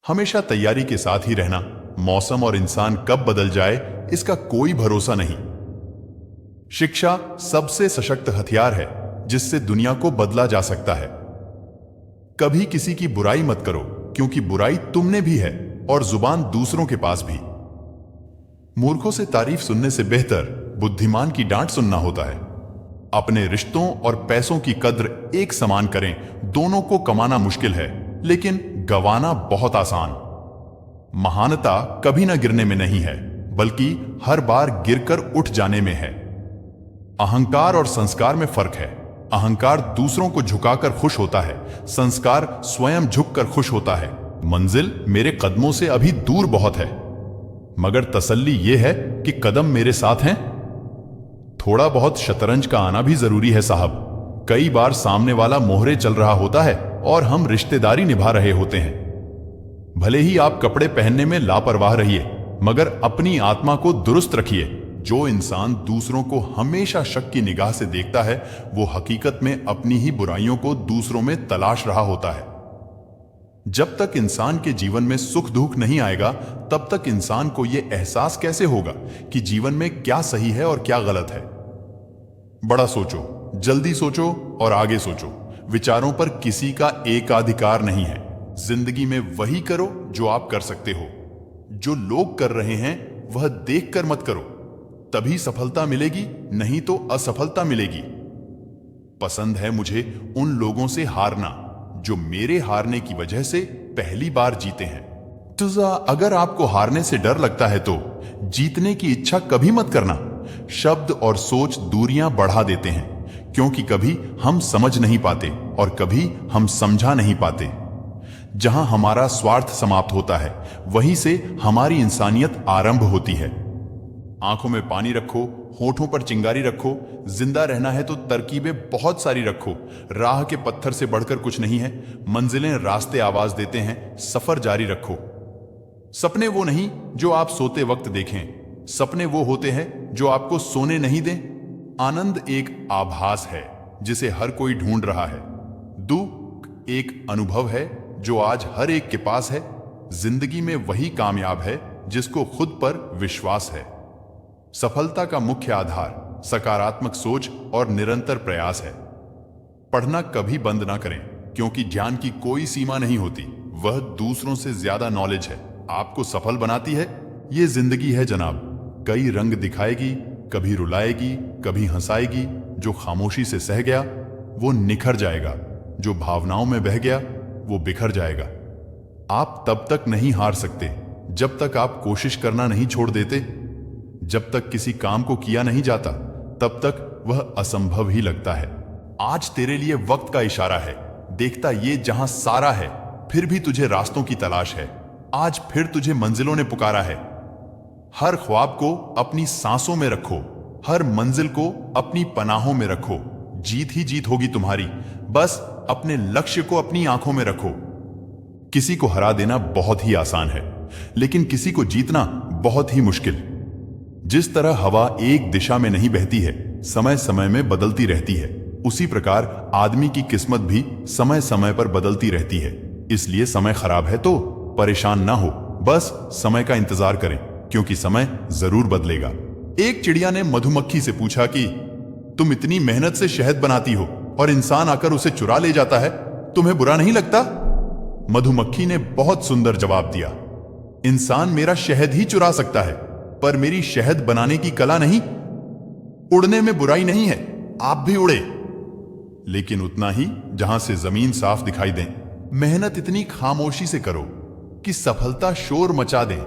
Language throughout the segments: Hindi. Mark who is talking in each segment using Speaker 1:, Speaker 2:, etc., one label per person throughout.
Speaker 1: हमेशा तैयारी के साथ ही रहना। मौसम और इंसान कब बदल जाए इसका कोई भरोसा नहीं। शिक्षा सबसे सशक्त हथियार है जिससे दुनिया को बदला जा सकता है। कभी किसी की बुराई मत करो, क्योंकि बुराई तुमने भी है और जुबान दूसरों के पास भी। मूर्खों से तारीफ सुनने से बेहतर बुद्धिमान की डांट सुनना होता है। अपने रिश्तों और पैसों की कद्र एक समान करें। दोनों को कमाना मुश्किल है, लेकिन गंवाना बहुत आसान। महानता कभी ना गिरने में नहीं है, बल्कि हर बार गिरकर उठ जाने में है। अहंकार और संस्कार में फर्क है। अहंकार दूसरों को झुकाकर खुश होता है, संस्कार स्वयं झुककर खुश होता है। मंजिल मेरे कदमों से अभी दूर बहुत है, मगर तसल्ली यह है कि कदम मेरे साथ हैं। थोड़ा बहुत शतरंज का आना भी जरूरी है साहब। कई बार सामने वाला मोहरे चल रहा होता है और हम रिश्तेदारी निभा रहे होते हैं। भले ही आप कपड़े पहनने में लापरवाह रहिए, मगर अपनी आत्मा को दुरुस्त रखिए। जो इंसान दूसरों को हमेशा शक की निगाह से देखता है, वो हकीकत में अपनी ही बुराइयों को दूसरों में तलाश रहा होता है। जब तक इंसान के जीवन में सुख दुख नहीं आएगा, तब तक इंसान को यह एहसास कैसे होगा कि जीवन में क्या सही है और क्या गलत है। बड़ा सोचो, जल्दी सोचो और आगे सोचो। विचारों पर किसी का एकाधिकार नहीं है। जिंदगी में वही करो जो आप कर सकते हो। जो लोग कर रहे हैं वह देखकर मत करो, तभी सफलता मिलेगी, नहीं तो असफलता मिलेगी। पसंद है मुझे उन लोगों से हारना जो मेरे हारने की वजह से पहली बार जीते हैं। तुझा अगर आपको हारने से डर लगता है तो जीतने की इच्छा कभी मत करना। शब्द और सोच दूरियां बढ़ा देते हैं, क्योंकि कभी हम समझ नहीं पाते और कभी हम समझा नहीं पाते। जहां हमारा स्वार्थ समाप्त होता है, वहीं से हमारी इंसानियत आरंभ होती है। आंखों में पानी रखो, होठों पर चिंगारी रखो। जिंदा रहना है तो तरकीबें बहुत सारी रखो। राह के पत्थर से बढ़कर कुछ नहीं है। मंजिलें रास्ते आवाज देते हैं, सफर जारी रखो। सपने वो नहीं जो आप सोते वक्त देखें, सपने वो होते हैं जो आपको सोने नहीं दें। आनंद एक आभास है जिसे हर कोई ढूंढ रहा है। दुख एक अनुभव है जो आज हर एक के पास है। जिंदगी में वही कामयाब है जिसको खुद पर विश्वास है। सफलता का मुख्य आधार सकारात्मक सोच और निरंतर प्रयास है। पढ़ना कभी बंद ना करें, क्योंकि ज्ञान की कोई सीमा नहीं होती। वह दूसरों से ज्यादा नॉलेज है आपको सफल बनाती है। ये जिंदगी है जनाब, कई रंग दिखाएगी, कभी रुलाएगी, कभी हंसाएगी। जो खामोशी से सह गया वो निखर जाएगा, जो भावनाओं में बह गया वो बिखर जाएगा। आप तब तक नहीं हार सकते जब तक आप कोशिश करना नहीं छोड़ देते। जब तक किसी काम को किया नहीं जाता, तब तक वह असंभव ही लगता है। आज तेरे लिए वक्त का इशारा है। देखता ये जहां सारा है, फिर भी तुझे रास्तों की तलाश है। आज फिर तुझे मंजिलों ने पुकारा है। हर ख्वाब को अपनी सांसों में रखो, हर मंजिल को अपनी पनाहों में रखो। जीत ही जीत होगी तुम्हारी, बस अपने लक्ष्य को अपनी आंखों में रखो। किसी को हरा देना बहुत ही आसान है, लेकिन किसी को जीतना बहुत ही मुश्किल। जिस तरह हवा एक दिशा में नहीं बहती है, समय समय में बदलती रहती है, उसी प्रकार आदमी की किस्मत भी समय समय पर बदलती रहती है। इसलिए समय खराब है तो परेशान ना हो, बस समय का इंतजार करें, क्योंकि समय जरूर बदलेगा। एक चिड़िया ने मधुमक्खी से पूछा कि तुम इतनी मेहनत से शहद बनाती हो और इंसान आकर उसे चुरा ले जाता है, तुम्हें बुरा नहीं लगता? मधुमक्खी ने बहुत सुंदर जवाब दिया, इंसान मेरा शहद ही चुरा सकता है, पर मेरी शहद बनाने की कला नहीं। उड़ने में बुराई नहीं है, आप भी उड़े, लेकिन उतना ही जहां से जमीन साफ दिखाई दे। मेहनत इतनी खामोशी से करो कि सफलता शोर मचा दे।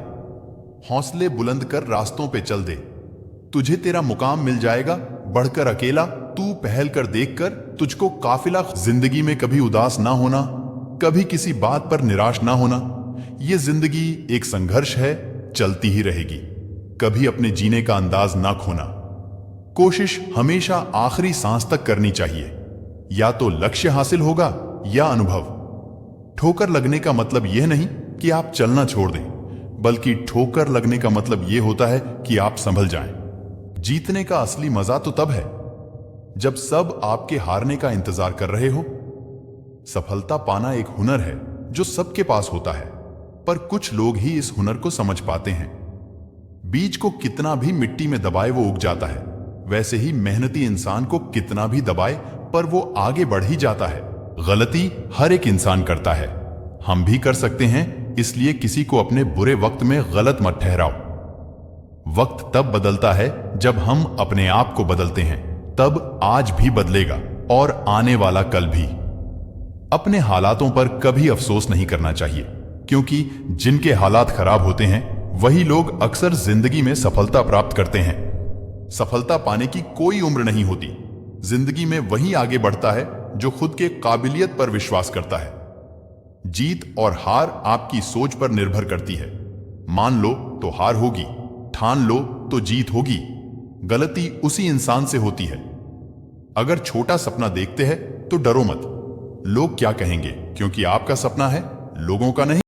Speaker 1: हौसले बुलंद कर रास्तों पे चल दे, तुझे तेरा मुकाम मिल जाएगा। बढ़कर अकेला तू पहल कर देख कर तुझको काफिला। जिंदगी में कभी उदास ना होना, कभी किसी बात पर निराश ना होना। ये जिंदगी एक संघर्ष है, चलती ही रहेगी। कभी अपने जीने का अंदाज ना खोना। कोशिश हमेशा आखिरी सांस तक करनी चाहिए। या तो लक्ष्य हासिल होगा या अनुभव। ठोकर लगने का मतलब यह नहीं कि आप चलना छोड़ दें, बल्कि ठोकर लगने का मतलब यह होता है कि आप संभल जाएं। जीतने का असली मजा तो तब है जब सब आपके हारने का इंतजार कर रहे हो। सफलता पाना एक हुनर है जो सबके पास होता है, पर कुछ लोग ही इस हुनर को समझ पाते हैं। बीज को कितना भी मिट्टी में दबाए वो उग जाता है, वैसे ही मेहनती इंसान को कितना भी दबाए पर वो आगे बढ़ ही जाता है। गलती हर एक इंसान करता है, हम भी कर सकते हैं, इसलिए किसी को अपने बुरे वक्त में गलत मत ठहराओ। वक्त तब बदलता है जब हम अपने आप को बदलते हैं, तब आज भी बदलेगा और आने वाला कल भी। अपने हालातों पर कभी अफसोस नहीं करना चाहिए, क्योंकि जिनके हालात खराब होते हैं वही लोग अक्सर जिंदगी में सफलता प्राप्त करते हैं। सफलता पाने की कोई उम्र नहीं होती। जिंदगी में वही आगे बढ़ता है जो खुद के काबिलियत पर विश्वास करता है। जीत और हार आपकी सोच पर निर्भर करती है। मान लो तो हार होगी, ठान लो तो जीत होगी। गलती उसी इंसान से होती है। अगर छोटा सपना देखते हैं तो डरो मत। लोग क्या कहेंगे, क्योंकि आपका सपना है, लोगों का नहीं।